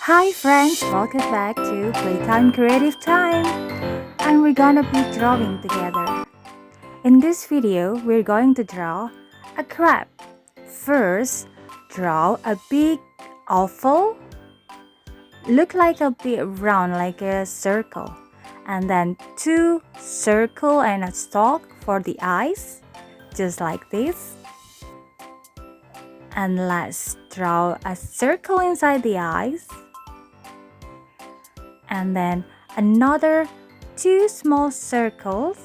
Hi friends, welcome back to Playtime Creative Time, and we're gonna be drawing together. In this video, we're going to draw a crab. First, draw a big oval, look like a bit round like a circle, and then two circle and a stalk for the eyes, just like this. And let's draw a circle inside the eyes. And then another two small circles,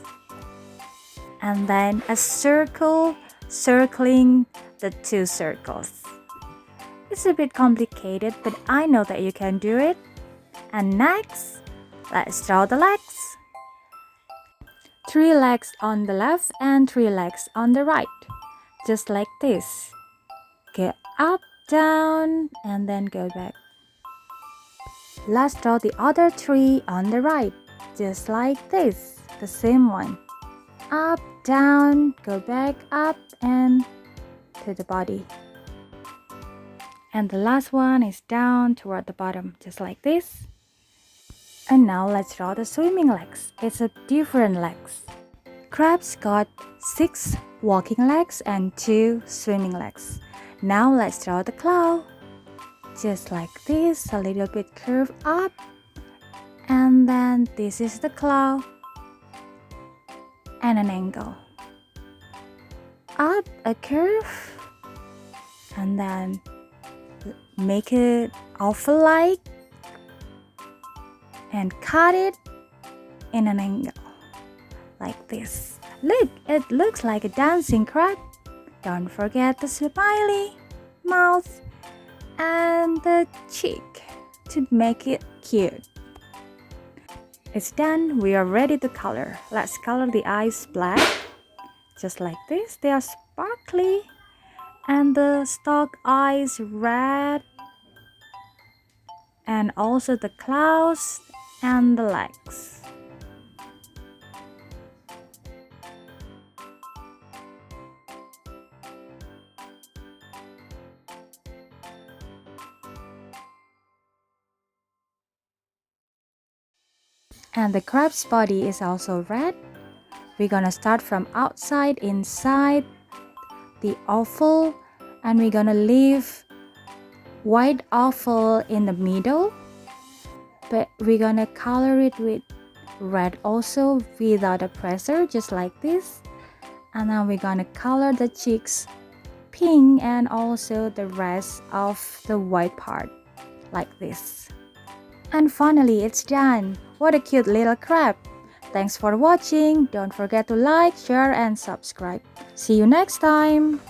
and then a circle circling the two circles. It's a bit complicated, but I know that you can do it. And next, let's draw the legs. 3 legs on the left and 3 legs on the right, just like this. Go up, down, and then go back. Let's draw the other 3 on the right, just like this, the same one. Up, down, go back, up, and to the body. And the last one is down toward the bottom, just like this. And now let's draw the swimming legs. It's a different legs. Crab's got 6 walking legs and 2 swimming legs. Now let's draw the claw. Just like this, a little bit curved up, and then this is the claw and an angle. Up a curve, and then make it oval-like and cut it in an angle like this. Look, it looks like a dancing crab. Don't forget the smiley mouth and the cheek to make it cute. It's done. We are ready to color. Let's color the eyes black, just like this. They are sparkly, and the stalk eyes red, and also the claws and the legs. And the crab's body is also red. We're gonna start from outside inside the oval, and we're gonna leave white oval in the middle, but we're gonna color it with red also without a pressure, just like this. And now we're gonna color the cheeks pink and also the rest of the white part like this. And finally, it's done. What a cute little crab. Thanks for watching. Don't forget to like, share, and subscribe. See you next time.